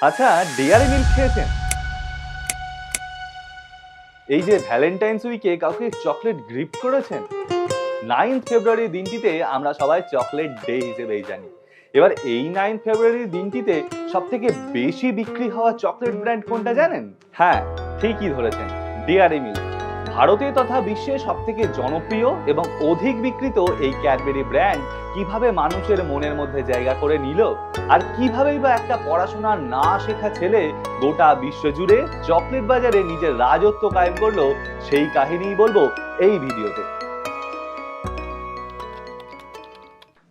আচ্ছা, dairy milk খেয়েছেন? এই যে ভ্যালেন্টাইন্স উইকে কাউকে চকলেট গিফট করেছেন? 9 ফেব্রুয়ারি দিনটিতে আমরা সবাই চকলেট ডে হিসেবেই জানি। এবার এই 9 ফেব্রুয়ারি দিনটিতে সবথেকে বেশি বিক্রি হওয়া চকলেট ব্র্যান্ড কোনটা জানেন? হ্যাঁ, ঠিকই ধরেছেন, ডেয়ারি মিল্ক। ভারতে তথা বিশ্বে সবথেকে জনপ্রিয় এবং অধিক বিক্রিত এই ক্যাডবেরি ব্র্যান্ড কিভাবে মানুষের মনের মধ্যে জায়গা করে নিল, আর কিভাবেই বা একটা পড়াশোনা না শেখা ছেলে গোটা বিশ্বজুড়ে চকলেট বাজারে নিজের রাজত্ব কায়েম করলো, সেই কাহিনীই বলবো এই ভিডিওতে।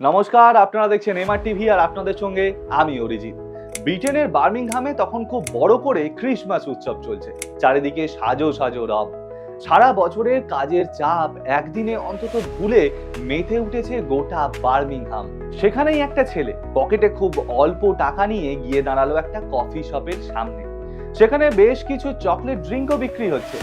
নমস্কার, আপনারা দেখছেন এমআর টিভি আর আপনাদের সঙ্গে আমি অরিজিৎ। ব্রিটেনের বার্মিংহামে তখন খুব বড় করে ক্রিসমাস উৎসব চলছে। চারিদিকে সাজো সাজো রব। সারা বছরের কাজের চাপ একদিনে অন্তত ভুলে মেতে উঠেছে গোটা বার্মিংহাম। সেখানেই একটা ছেলে পকেটে খুব অল্প টাকা নিয়ে গিয়ে দাঁড়ালো একটা কফি শপের সামনে। সেখানে বেশ কিছু চকলেট ড্রিঙ্কও বিক্রি হচ্ছে।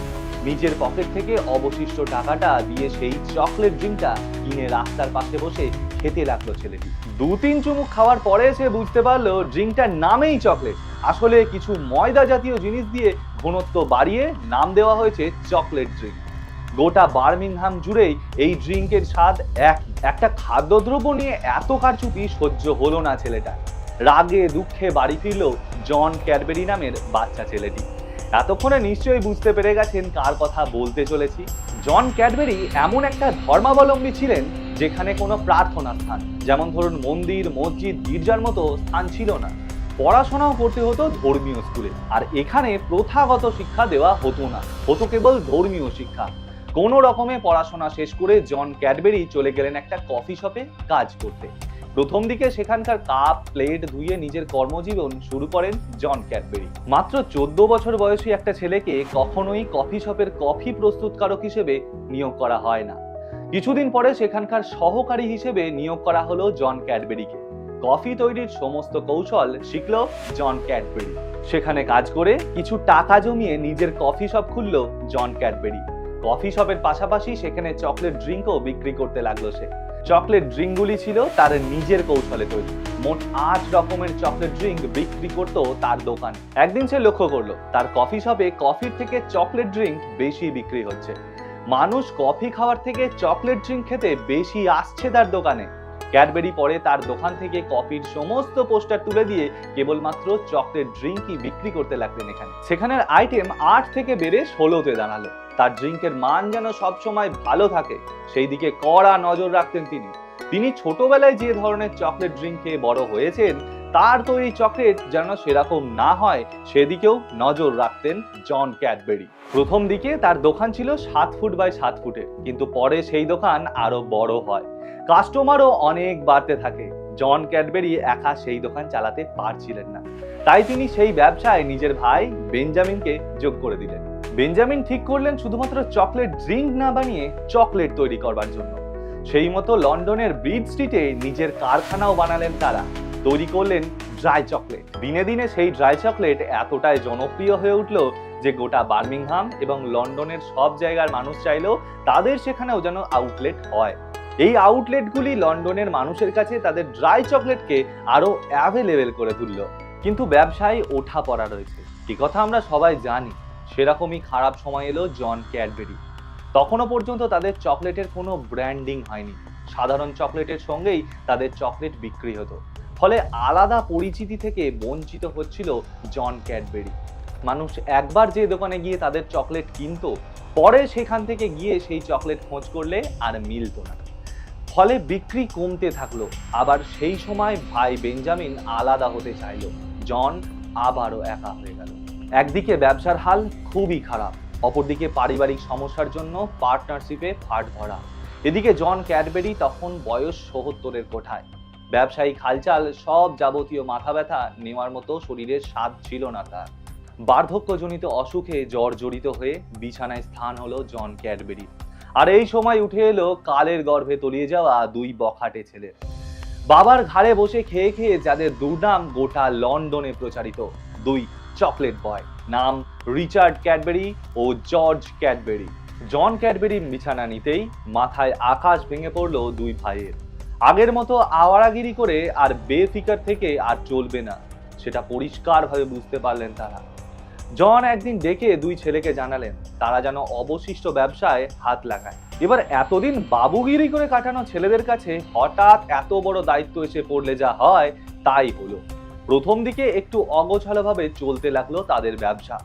নিজের পকেট থেকে অবশিষ্ট টাকাটা দিয়ে সেই চকলেট ড্রিঙ্কটা কিনে রাস্তার পাশে বসে খেতে লাগলো ছেলেটি। 2-3 চুমুক খাওয়ার পরে সে বুঝতে পারলো ড্রিঙ্কটার নামেই চকলেট, আসলে কিছু ময়দা জাতীয় জিনিস দিয়ে ঘনত্ব বাড়িয়ে নাম দেওয়া হয়েছে চকলেট ড্রিঙ্ক। গোটা বার্মিংহাম জুড়েই এই ড্রিঙ্কের স্বাদ একটা খাদ্যদ্রব্য নিয়ে এত কারচুপি সহ্য হলো না ছেলেটা। রাগে দুঃখে বাড়ি ফিরল জন ক্যাডবেরি নামের বাচ্চা ছেলেটি। এতক্ষণে নিশ্চয়ই বুঝতে পেরে গেছেন কার কথা বলতে চলেছি। জন ক্যাডবেরি এমন একটা ধর্মাবলম্বী ছিলেন যেখানে কোনো প্রার্থনা স্থান, যেমন ধরুন মন্দির, মসজিদ, গির্জার মতো স্থান ছিল না। পড়াশোনাও করতে হতো ধর্মীয় স্কুলে, আর এখানে প্রথাগত শিক্ষা দেওয়া হতো না, হতো কেবল ধর্মীয় শিক্ষা। কোনো রকমে পড়াশোনা শেষ করে জন ক্যাডবেরি চলে গেলেন একটা কফি শপে কাজ করতে। প্রথম দিকে সেখানকার কাপ প্লেট ধুয়ে নিজের কর্মজীবন শুরু করেন জন ক্যাডবেরি। মাত্র 14 বছর বয়সী একটা ছেলেকে কখনোই কফি শপের কফি প্রস্তুতকারক হিসেবে নিয়োগ করা হয় না। কিছুদিন পরে সেখানকার সহকারী হিসেবে নিয়োগ করা হলো জন ক্যাডবেরিকে। কফি তৈরির সমস্ত কৌশল শিখল জন ক্যাডবেরি। সেখানে কাজ করে কিছু টাকা জমিয়ে নিজের কফি শপ খুলল জন ক্যাডবেরি। কফি শপের পাশাপাশি সেখানে চকলেট ড্রিঙ্কও বিক্রি করতে লাগলো সে। চকলেট ড্রিঙ্কগুলি ছিল তার নিজের কৌশলে তৈরি। মোট 8 রকমের চকলেট ড্রিঙ্ক বিক্রি করত তার দোকান। একদিন সে লক্ষ্য করলো তার কফি শপে কফির থেকে চকলেট ড্রিঙ্ক বেশি বিক্রি হচ্ছে। মানুষ কফি খাওয়ার থেকে চকলেট ড্রিঙ্ক খেতে বেশি আসছে তার দোকানে। ক্যাডবেরি পরে তার দোকান থেকে কফির সমস্ত পোস্টার তুলে দিয়ে কেবলমাত্র চকলেট ড্রিঙ্কই বিক্রি করতে লাগলেন এখানে। সেখানের আইটেম 8 থেকে বেড়ে 16তে দাঁড়ালো। তার ড্রিঙ্কের মান যেন সবসময় ভালো থাকে সেই দিকে কড়া নজর রাখতেন তিনি ছোটবেলায় যে ধরনের চকলেট ড্রিঙ্ক খেয়ে বড় হয়েছেন, তার তৈরি চকলেট যেন সেরকম না হয় সেদিকেও নজর রাখতেন জন ক্যাডবেরি। প্রথম দিকে তার দোকান ছিল 7 ফুট বাই 7 ফুটের, কিন্তু পরে সেই দোকান আরো বড় হয়, কাস্টমারও অনেক বাড়তে থাকে। জন ক্যাডবেরি একা সেই দোকান চালাতে পারছিলেন না, তাই তিনি সেই ব্যবসায় নিজের ভাই বেঞ্জামিনকে যোগ করে দিলেন। বেঞ্জামিন ঠিক করলেন শুধুমাত্র চকলেট ড্রিঙ্ক না বানিয়ে চকলেট তৈরি করবার জন্য। সেই মতো লন্ডনের ব্রিজ স্ট্রিটে নিজের কারখানাও বানালেন তারা। তৈরি করলেন ড্রাই চকলেট। দিনে দিনে সেই ড্রাই চকলেট এতটাই জনপ্রিয় হয়ে উঠল যে গোটা বার্মিংহাম এবং লন্ডনের সব জায়গার মানুষ চাইলেও তাদের সেখানেও যেন আউটলেট হয়। এই আউটলেটগুলি লন্ডনের মানুষের কাছে তাদের ড্রাই চকলেটকে আরো অ্যাভেলেবেল করে তুলল। কিন্তু ব্যবসায় ওঠা পড়া রয়েছে, এই কথা আমরা সবাই জানি। সেরকমই খারাপ সময় এলো জন ক্যাডবেরি। তখনও পর্যন্ত তাদের চকলেটের কোনো ব্র্যান্ডিং হয়নি। সাধারণ চকলেটের সঙ্গেই তাদের চকলেট বিক্রি হতো, ফলে আলাদা পরিচিতি থেকে বঞ্চিত হচ্ছিল জন ক্যাডবেরি। মানুষ একবার যে দোকানে গিয়ে তাদের চকলেট কিনতো, পরে সেখান থেকে গিয়ে সেই চকলেট খোঁজ করলে আর মিলতো না, ফলে বিক্রি কমতে থাকলো। আবার সেই সময় ভাই বেঞ্জামিন আলাদা হতে চাইলো। জন আবারও একা হয়ে গেল। একদিকে ব্যবসার হাল খুবই খারাপ, অপরদিকে পারিবারিক সমস্যার জন্য পার্টনারশিপে ফাট ধরা। এদিকে জন ক্যাডবেরি তখন বয়স ৭৭-এর কোঠায়। ব্যবসায়িক হালচাল সব যাবতীয় মাথা ব্যথা নেওয়ার মতো শরীরের স্বাদ ছিল না তার। বার্ধক্যজনিত অসুখে জর্জরিত হয়ে বিছানায় স্থান হলো জন ক্যাডবেরি। আর এই সময় উঠে এলো কালের গর্ভে তলিয়ে যাওয়া 2 বখাটে ছেলের। বাবার ঘাড়ে বসে খেয়ে খেয়ে যাদের দুর্নাম গোটা লন্ডনে প্রচারিত, 2 চকলেট বয়, নাম রিচার্ড ক্যাডবেরি ও জর্জ ক্যাডবেরি। জন ক্যাডবেরি বিছানা নিতেই মাথায় আকাশ ভেঙে পড়লো 2 ভাইয়ের। আগের মতো আওয়ারাগিরি করে আর বেফিকার থেকে আর চলবে না। সেটা পরিষ্কারভাবে বুঝতে পারলেন তারা। জন একদিন ডেকে দুই ছেলেকে জানালেন তারা যেন অবশিষ্ট ব্যবসায় হাত লাগায়। এবার এতদিন বাবুগিরি করে কাটানো ছেলেদের কাছে হঠাৎ এত বড় দায়িত্ব এসে পড়লে যা হয় তাই হলো। প্রথম দিকে একটু অগোছালোভাবে চলতে লাগলো তাদের ব্যবসা।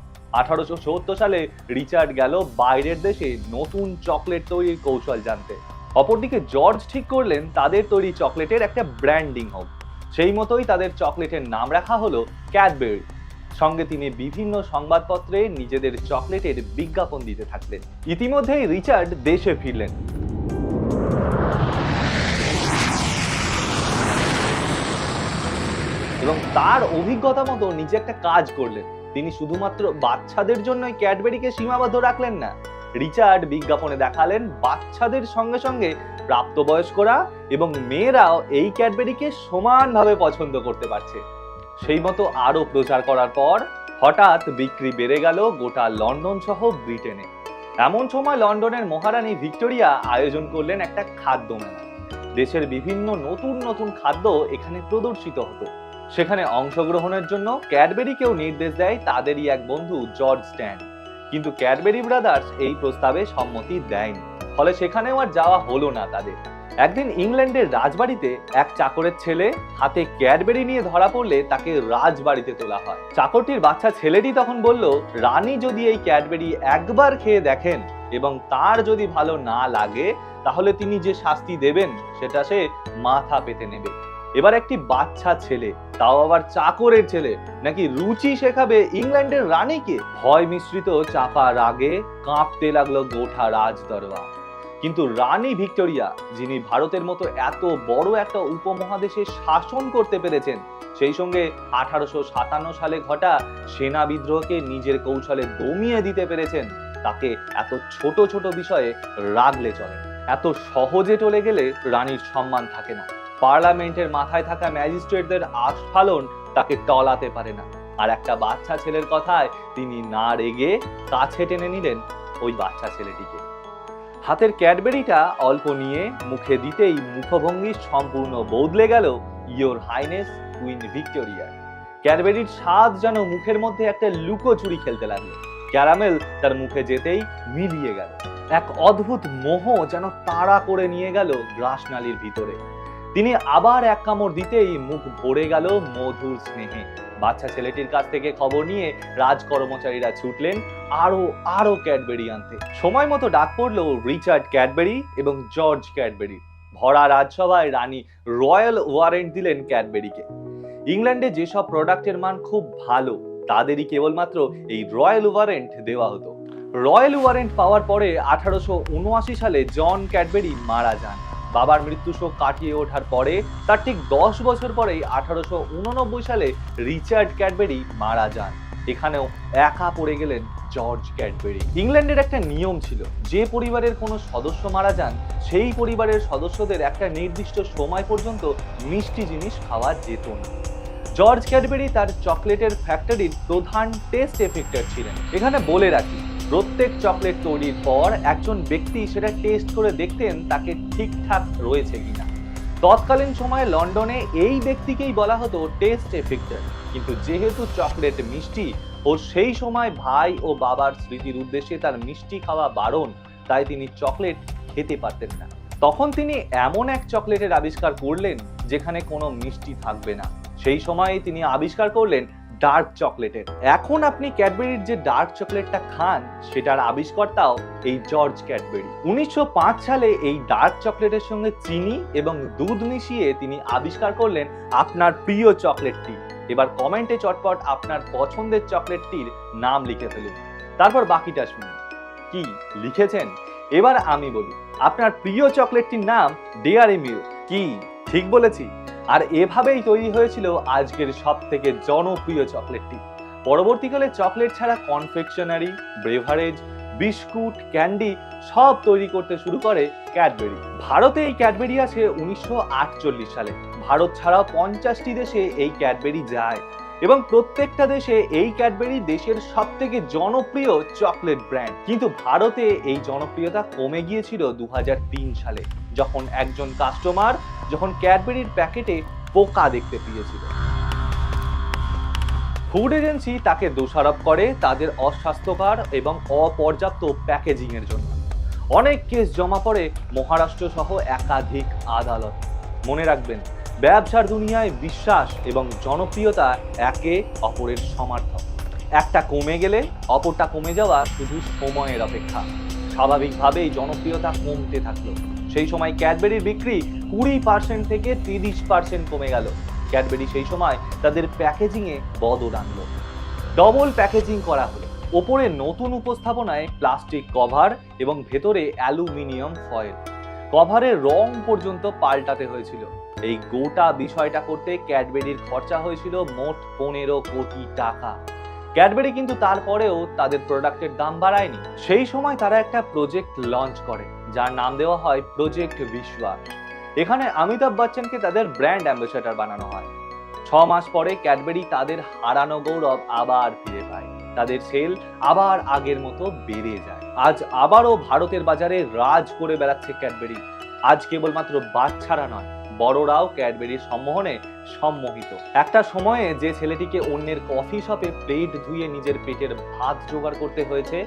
1870 সালে রিচার্ড গেল বাইরের দেশে নতুন চকলেট তৈরির কৌশল জানতে। অপরদিকে জর্জ ঠিক করলেন তাদের তৈরি চকলেটের একটা ব্র্যান্ডিং হোক। সেই মতোই তাদের চকলেটের নাম রাখা হলো ক্যাডবেরি। সঙ্গে তিনি বিভিন্ন সংবাদপত্রে নিজেদের চকলেটের বিজ্ঞাপন দিতে থাকলেন। ইতিমধ্যেই রিচার্ড দেশে ফিরলেন। এবং তার অভিজ্ঞতা মতো নিজে একটা কাজ করলেন। তিনি শুধুমাত্র বাচ্চাদের জন্যই ক্যাডবেরিকে সীমাবদ্ধ রাখলেন না। রিচার্ড বিজ্ঞাপনে দেখালেন বাচ্চাদের সঙ্গে সঙ্গে প্রাপ্তবয়স্করা এবং মেয়েরাও এই ক্যাডবেরিকে সমানভাবে পছন্দ করতে পারছে। সেই মতো আরো প্রচার করার পর হঠাৎ বিক্রি বেড়ে গেল গোটা লন্ডন সহ ব্রিটেনে। এমন সময় লন্ডনের মহারানী ভিক্টোরিয়া আয়োজন করলেন একটা খাদ্য মেলা। দেশের বিভিন্ন নতুন নতুন খাদ্য এখানে প্রদর্শিত হতো। সেখানে অংশগ্রহণের জন্য ক্যাডবেরিকেও নির্দেশ দেয় তাদেরই এক বন্ধু জর্জ স্ট্যান্ড। কিন্তু ক্যাডবেরি ব্রাদার্স এই প্রস্তাবে সম্মতি দেয়নি, ফলে সেখানেও আর যাওয়া হলো না তাদের। একদিন ইংল্যান্ডের রাজবাড়িতে এক চাকরের ছেলে হাতে ক্যাডবেরি নিয়ে ধরা পড়লে তাকে রাজবাড়িতে তোলা হয়। চাকরটির বাচ্চা ছেলেটি তখন বলল, রানী যদি এই ক্যাডবেরি একবার খেয়ে দেখেন এবং তার যদি ভালো না লাগে তাহলে তিনি যে শাস্তি দেবেন সেটা সে মাথা পেতে নেবে। এবার একটি বাচ্চা ছেলে, তাও আবার চাকরের ছেলে, নাকি রুচি শেখাবে ইংল্যান্ডের রানীকে? ভয় মিশ্রিত চাপা রাগে কাঁপতে লাগলো গোটা রাজদরবার। কিন্তু রানী ভিক্টোরিয়া, যিনি ভারতের মতো এত বড় একটা উপমহাদেশে শাসন করতে পেরেছেন, সেই সঙ্গে 1857 সালে ঘটা সেনা বিদ্রোহকে নিজের কৌশলে দমিয়ে দিতে পেরেছেন, তাকে এত ছোট ছোট বিষয়ে রাগলে চলে। এত সহজে টলে গেলে রানীর সম্মান থাকে না। পার্লামেন্টের মাথায় থাকা ম্যাজিস্ট্রেটদের আস্ফালন তাকে টলাতে পারে না। আর একটা বাচ্চা ছেলের কথায় তিনি না রেগে কাছে টেনে নিলেন ওই বাচ্চা ছেলেটিকে। হাতের ক্যাডবেরিটা অল্প নিয়ে মুখে দিতেই মুখভঙ্গি সম্পূর্ণ বদলে গেল ইয়োর হাইনেস কুইন ভিক্টোরিয়া। ক্যাডবেরির স্বাদ যেন মুখের মধ্যে একটা লুকোচুরি খেলতে লাগলো। ক্যারামেল তার মুখে যেতেই মিলিয়ে গেল। এক অদ্ভুত মোহ যেন তাড়া করে নিয়ে গেল গ্রাসনালীর ভিতরে। তিনি আবার এক কামড় দিতেই মুখ ভরে গেল মধুর স্নেহে। বাচ্চা ছেলেটির কাছ থেকে খবর নিয়ে রাজ কর্মচারীরা ছুটলেন আরো আরো ক্যাডবেরি আনতে। সময় মতো ডাক পড়লো রিচার্ড ক্যাডবেরি এবং জর্জ ক্যাডবেরি। ভরা রাজসভায় রানী রয়্যাল ওয়ারেন্ট দিলেন ক্যাডবেরিকে। ইংল্যান্ডে যেসব প্রোডাক্টের মান খুব ভালো তাদেরই কেবলমাত্র এই রয়্যাল ওয়ারেন্ট দেওয়া হতো। রয়্যাল ওয়ারেন্ট পাওয়ার পরে 1879 সালে জন ক্যাডবেরি মারা যান। বাবার মৃত্যু শোক কাটিয়ে ওঠার পরে তার ঠিক 10 বছর পরেই 1889 সালে রিচার্ড ক্যাডবেরি মারা যান। এখানেও একা পড়ে গেলেন জর্জ ক্যাডবেরি। ইংল্যান্ডের একটা নিয়ম ছিল, যে পরিবারের কোনো সদস্য মারা যান সেই পরিবারের সদস্যদের একটা নির্দিষ্ট সময় পর্যন্ত মিষ্টি জিনিস খাওয়া যেত না। জর্জ ক্যাডবেরি তার চকলেটের ফ্যাক্টরির প্রধান টেস্ট এফেক্টর ছিলেন। এখানে বলে রাখি, প্রত্যেক চকলেট তৈরির পর একজন ব্যক্তি সেটা টেস্ট করে দেখতেন তাকে ঠিকঠাক রয়েছে কিনা। তৎকালীন সময়ে লন্ডনে এই ব্যক্তিকেই বলা হতো টেস্ট এফেক্টর। কিন্তু যেহেতু চকলেট মিষ্টি ও সেই সময় ভাই ও বাবার স্মৃতির উদ্দেশ্যে তার মিষ্টি খাওয়া বারণ, তাই তিনি চকলেট খেতে পারতেন না। তখন তিনি এমন এক চকলেটের আবিষ্কার করলেন যেখানে কোনো মিষ্টি থাকবে না। সেই সময় তিনি আবিষ্কার করলেন ডার্ক চকলেটের। এখন আপনি ক্যাডবেরির যে ডার্ক চকলেটটা খান সেটার আবিষ্কর্তাও এই জর্জ ক্যাডবেরি। 1905 সালে এই ডার্ক চকলেটের সঙ্গে চিনি এবং দুধ মিশিয়ে তিনি আবিষ্কার করলেন আপনার প্রিয় চকলেটটি। এবার কমেন্টে চটপট আপনার পছন্দের চকলেটটির নাম লিখে ফেলুন, তারপর বাকিটা শুনুন। কি লিখেছেন? এবার আমি বলি, আপনার প্রিয় চকলেটটির নাম ডেয়ারি মিল্ক। কি ঠিক বলেছি? আর এভাবেই তৈরি হয়েছিল আজকের সব থেকে জনপ্রিয় চকলেটটি। পরবর্তীকালে চকলেট ছাড়া কনফেকশনারি, ব্রেভারেজ, বিস্কুট, ক্যান্ডি সব তৈরি করতে শুরু করে ক্যাডবেরি। ভারতে এই ক্যাডবেরি আসে 1948 সালে। ভারত ছাড়াও 50টি দেশে এই ক্যাডবেরি যায় এবং প্রত্যেকটা দেশে এই ক্যাডবেরি দেশের সব থেকে জনপ্রিয় চকলেট ব্র্যান্ড। কিন্তু ভারতে এই জনপ্রিয়তা কমে গিয়েছিল 2003 সালে, যখন একজন কাস্টমার ক্যাডবেরির প্যাকেটে পোকা দেখতে পেয়েছিল। ফুড এজেন্সি তাকে দোষারোপ করে তাদের অস্বাস্থ্যকর এবং অপর্যাপ্ত প্যাকেজিং এর জন্য। অনেক কেস জমা পড়ে মহারাষ্ট্র সহ একাধিক আদালত। মনে রাখবেন, ব্যবসার দুনিয়ায় বিশ্বাস এবং জনপ্রিয়তা একে অপরের সমার্থক। একটা কমে গেলে অপরটা কমে যাওয়া শুধু সময়ের অপেক্ষা। স্বাভাবিকভাবেই জনপ্রিয়তা কমতে থাকলো। সেই সময় ক্যাডবেরির বিক্রি 20% থেকে 30% কমে গেল। ক্যাডবেরি সেই সময় তাদের প্যাকেজিংয়ে বদল আনলো। ডবল প্যাকেজিং করা হলো। ওপরে নতুন উপস্থাপনায় প্লাস্টিক কভার এবং ভেতরে অ্যালুমিনিয়াম ফয়েল। কভারের রং পর্যন্ত পাল্টাতে হয়েছিল। এই গোটা বিষয়টা করতে ক্যাডবেরির খরচা হয়েছিল মোট 15 কোটি টাকা। ক্যাডবেরি কিন্তু তারপরেও তাদের প্রোডাক্টের দাম বাড়ায়নি। সেই সময় তারা একটা প্রজেক্ট লঞ্চ করে, যার নাম দেওয়া হয় প্রজেক্ট বিশ্বাস। এখানে অমিতাভ বচ্চনকে তাদের ব্র্যান্ড অ্যাম্বাসেডর বানানো হয়। 6 মাস পরে ক্যাডবেরি তাদের হারানো গৌরব আবার ফিরে পায়। তাদের সেল আবার আগের মতো বেড়ে যায়। আজ আবারও ভারতের বাজারে রাজ করে বেড়াচ্ছে ক্যাডবেরি। আজ কেবলমাত্র বাচ্চারা নয়, বড়রাও ক্যাডবেরির সম্মোহনে সম্মোহিত। একটা সময়ে যে ছেলেটিকে অন্যের কফি শপে প্লেট ধুয়ে নিজের পেটের ভাত জোগাড় করতে হয়েছে,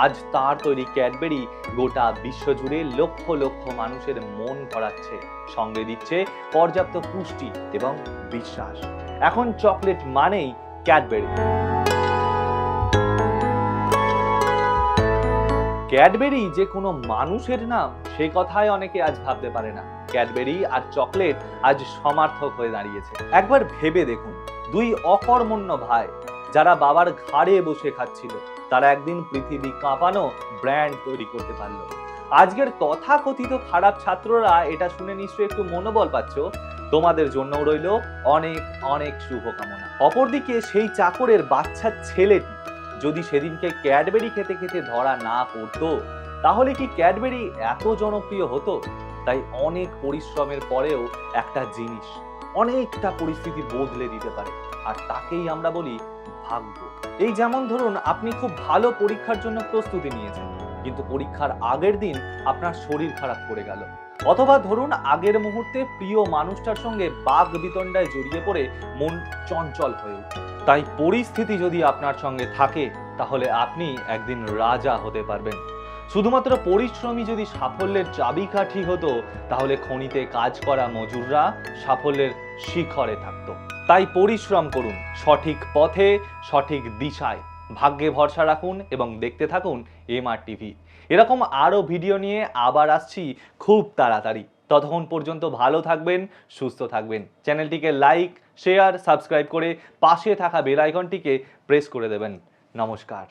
আজ তার তৈরি ক্যাডবেরি গোটা বিশ্বজুড়ে লক্ষ লক্ষ মানুষের মন ভরাচ্ছে, সঙ্গে দিচ্ছে পর্যাপ্ত পুষ্টি এবং বিশ্বাস। এখন চকলেট মানেই ক্যাডবেরি। ক্যাডবেরি যে কোনো মানুষের নাম, সে কথাই অনেকে আজ ভাবতে পারে না। ক্যাডবেরি আর চকলেট আজ সমার্থক হয়ে দাঁড়িয়েছে। একবার ভেবে দেখুন, দুই অকর্মণ্য ভাই যারা বাবার ঘাড়ে বসে খাচ্ছিল, তারা একদিন পৃথিবী কাঁপানো ব্র্যান্ড তৈরি করতে পারলো। আজকের তথাকথিত খারাপ ছাত্ররা এটা শুনে নিশ্চয়ই একটু মনোবল পাচ্ছ। তোমাদের জন্য রইল অনেক অনেক শুভকামনা। অপরদিকে সেই চাকরের বাচ্চা ছেলেটি যদি সেদিনকে ক্যাডবেরি খেতে খেতে ধরা না পড়তো, তাহলে কি ক্যাডবেরি এত জনপ্রিয় হতো? তাই অনেক পরিশ্রমের পরেও একটা জিনিস অনেকটা পরিস্থিতি বদলে দিতে পারে, আর তাকেই আমরা বলি ভাগ্য। এই যেমন ধরুন, আপনি খুব ভালো পরীক্ষার জন্য প্রস্তুতি নিয়েছেন, কিন্তু পরীক্ষার আগের দিন আপনার শরীর খারাপ করে গেল। অথবা ধরুন, আগের মুহূর্তে প্রিয় মানুষটার সঙ্গে বাক বিতণ্ডায় জড়িয়ে পড়ে মন চঞ্চল হয়ে উঠে। তাই পরিস্থিতি যদি আপনার সঙ্গে থাকে, তাহলে আপনি একদিন রাজা হতে পারবেন। শুধুমাত্র পরিশ্রমী যদি সাফল্যের চাবিকাঠি হতো, তাহলে খনিতে কাজ করা মজুররা সাফল্যের শিখরে থাকতো। তাই পরিশ্রম করুন, সঠিক পথে, সঠিক দিশায়। ভাগ্যে ভরসা রাখুন এবং দেখতে থাকুন এমআর টিভি। এরকম আরো ভিডিও নিয়ে আবার আসছি খুব তাড়াতাড়ি। ততক্ষণ পর্যন্ত ভালো থাকবেন, সুস্থ থাকবেন। চ্যানেলটিকে লাইক, শেয়ার, সাবস্ক্রাইব করে পাশে থাকা বেল আইকনটিকে প্রেস করে দেবেন। নমস্কার।